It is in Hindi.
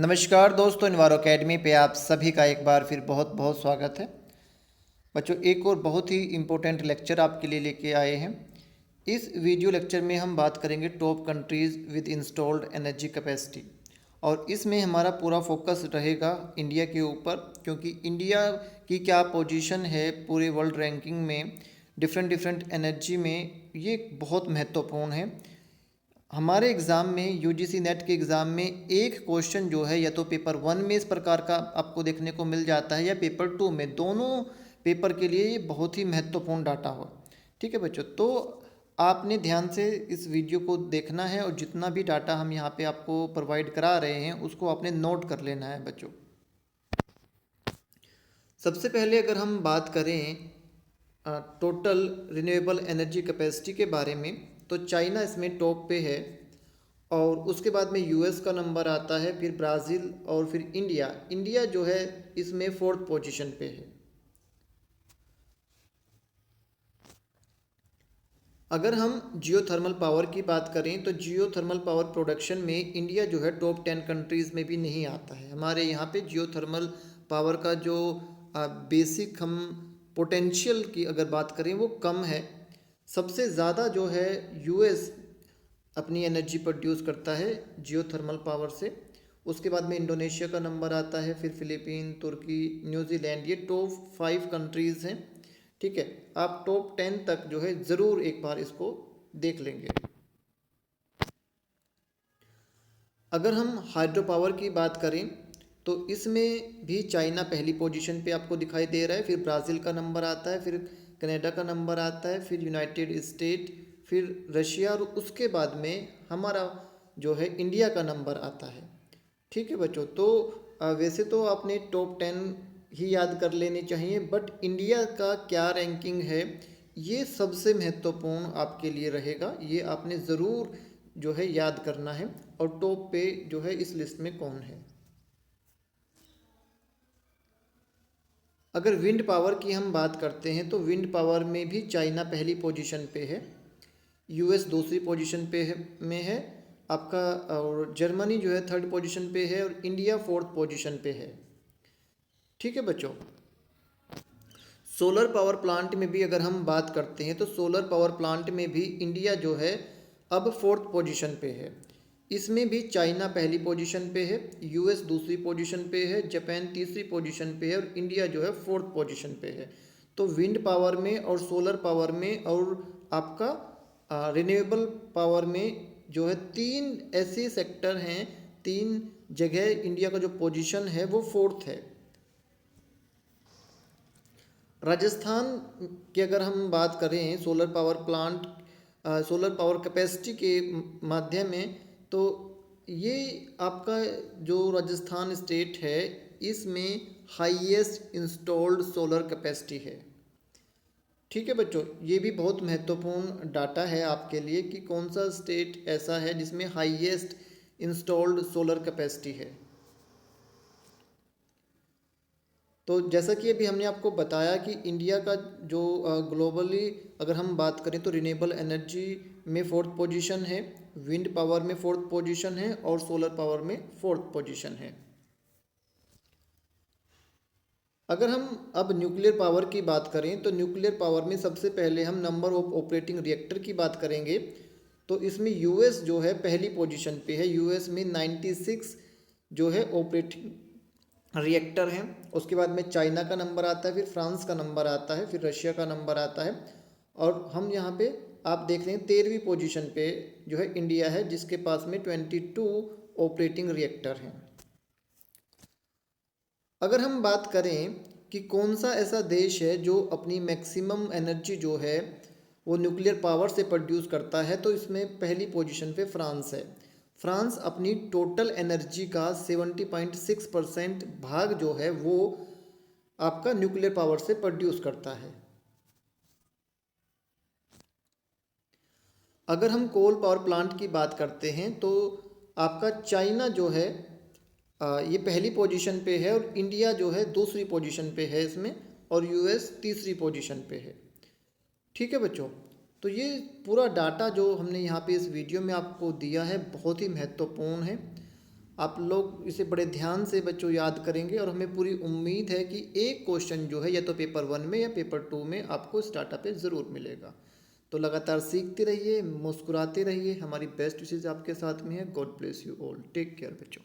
नमस्कार दोस्तों, इन्वायरो अकेडमी पे आप सभी का एक बार फिर बहुत बहुत स्वागत है। बच्चों, एक और बहुत ही इम्पोर्टेंट लेक्चर आपके लिए लेके आए हैं। इस वीडियो लेक्चर में हम बात करेंगे top countries with installed energy capacity, और इसमें हमारा पूरा फोकस रहेगा इंडिया के ऊपर, क्योंकि इंडिया की क्या पोजीशन है पूरे वर्ल्ड रैंकिंग में डिफरेंट डिफरेंट एनर्जी में, ये बहुत महत्वपूर्ण है। हमारे एग्ज़ाम में यूजीसी नेट के एग्ज़ाम में एक क्वेश्चन जो है या तो पेपर 1 में इस प्रकार का आपको देखने को मिल जाता है या पेपर 2 में, दोनों पेपर के लिए ये बहुत ही महत्वपूर्ण डाटा हो। ठीक है बच्चों, तो आपने ध्यान से इस वीडियो को देखना है और जितना भी डाटा हम यहाँ पे आपको प्रोवाइड करा रहे हैं उसको आपने नोट कर लेना है बच्चों। सबसे पहले अगर हम बात करें टोटल रिन्यूएबल एनर्जी कैपेसिटी के बारे में, तो चाइना इसमें टॉप पे है, और उसके बाद में यूएस का नंबर आता है, फिर ब्राज़ील और फिर इंडिया। इंडिया जो है इसमें 4th पोजीशन पे है। अगर हम जियोथर्मल पावर की बात करें तो जियोथर्मल पावर प्रोडक्शन में इंडिया जो है टॉप 10 कंट्रीज़ में भी नहीं आता है। हमारे यहाँ पे जियोथर्मल पावर का जो बेसिक हम पोटेंशियल की अगर बात करें वो कम है। सबसे ज़्यादा जो है यूएस अपनी एनर्जी प्रोड्यूस करता है जियोथर्मल पावर से। उसके बाद में इंडोनेशिया का नंबर आता है, फिर फिलीपीन, तुर्की, न्यूजीलैंड, ये टॉप 5 कंट्रीज़ हैं। ठीक है, आप टॉप 10 तक जो है ज़रूर एक बार इसको देख लेंगे। अगर हम हाइड्रो पावर की बात करें तो इसमें भी चाइना पहली पोजीशन पे आपको दिखाई दे रहा है, फिर ब्राज़ील का नंबर आता है, फिर कनाडा का नंबर आता है, फिर यूनाइटेड स्टेट, फिर रशिया, और उसके बाद में हमारा जो है इंडिया का नंबर आता है। ठीक है बच्चों, तो वैसे तो आपने टॉप 10 ही याद कर लेने चाहिए, बट इंडिया का क्या रैंकिंग है ये सबसे महत्वपूर्ण आपके लिए रहेगा। ये आपने ज़रूर जो है याद करना है, और टॉप पे जो है इस लिस्ट में कौन है। अगर विंड पावर की हम बात करते हैं तो विंड पावर में भी चाइना पहली पोजीशन पे है, यूएस दूसरी पोजीशन पे है में है आपका, और जर्मनी जो है 3rd पोजीशन पे है, और इंडिया 4th पोजीशन पे है। ठीक है बच्चों, सोलर पावर प्लांट में भी अगर हम बात करते हैं तो सोलर पावर प्लांट में भी इंडिया जो है अब 4th पोजीशन पे है। इसमें भी चाइना पहली पोजीशन पे है, यूएस दूसरी पोजीशन पे है, जापान तीसरी पोजीशन पे है, और इंडिया जो है 4th पोजीशन पे है। तो विंड पावर में और सोलर पावर में और आपका रिन्यूएबल पावर में जो है 3 ऐसे सेक्टर हैं, 3 जगह इंडिया का जो पोजीशन है वो 4th है। राजस्थान की अगर हम बात करें solar power plant, solar power capacity के माध्यम में, तो ये आपका जो राजस्थान स्टेट है इसमें हाईएस्ट इंस्टॉल्ड सोलर कैपेसिटी है। ठीक है बच्चों, ये भी बहुत महत्वपूर्ण डाटा है आपके लिए कि कौन सा स्टेट ऐसा है जिसमें हाईएस्ट इंस्टॉल्ड सोलर कैपेसिटी है। तो जैसा कि अभी हमने आपको बताया कि इंडिया का जो ग्लोबली अगर हम बात करें तो रिन्यूएबल एनर्जी में 4th पोजीशन है, विंड पावर में 4th पोजीशन है, और सोलर पावर में 4th पोजीशन है। अगर हम अब न्यूक्लियर पावर की बात करें तो न्यूक्लियर पावर में सबसे पहले हम नंबर ऑफ ऑपरेटिंग रिएक्टर की बात करेंगे। तो इसमें यूएस जो है पहली पोजीशन पे है, यूएस में 96 जो है ऑपरेटिंग रिएक्टर हैं। उसके बाद में चाइना का नंबर आता है, फिर फ्रांस का नंबर आता है, फिर रशिया का नंबर आता है, और हम यहाँ पे आप देख रहे हैं 13वीं पोजीशन पे जो है इंडिया है, जिसके पास में 22 ऑपरेटिंग रिएक्टर हैं। अगर हम बात करें कि कौन सा ऐसा देश है जो अपनी मैक्सिमम एनर्जी जो है वो न्यूक्लियर पावर से प्रोड्यूस करता है, तो इसमें पहली पोजीशन पे फ्रांस है। फ्रांस अपनी टोटल एनर्जी का 70.6% भाग जो है वो आपका न्यूक्लियर पावर से प्रोड्यूस करता है। अगर हम कोल पावर प्लांट की बात करते हैं तो आपका चाइना जो है ये पहली पोजीशन पे है, और इंडिया जो है दूसरी पोजीशन पे है इसमें, और यूएस तीसरी पोजीशन पे है। ठीक है बच्चों, तो ये पूरा डाटा जो हमने यहाँ पे इस वीडियो में आपको दिया है बहुत ही महत्वपूर्ण है। आप लोग इसे बड़े ध्यान से बच्चों याद करेंगे और हमें पूरी उम्मीद है कि एक क्वेश्चन जो है या तो पेपर 1 में या पेपर 2 में आपको इस डाटा पे ज़रूर मिलेगा। तो लगातार सीखते रहिए, मुस्कुराते रहिए, हमारी बेस्ट विशेज़ आपके साथ में है। God bless you all, take care बच्चों।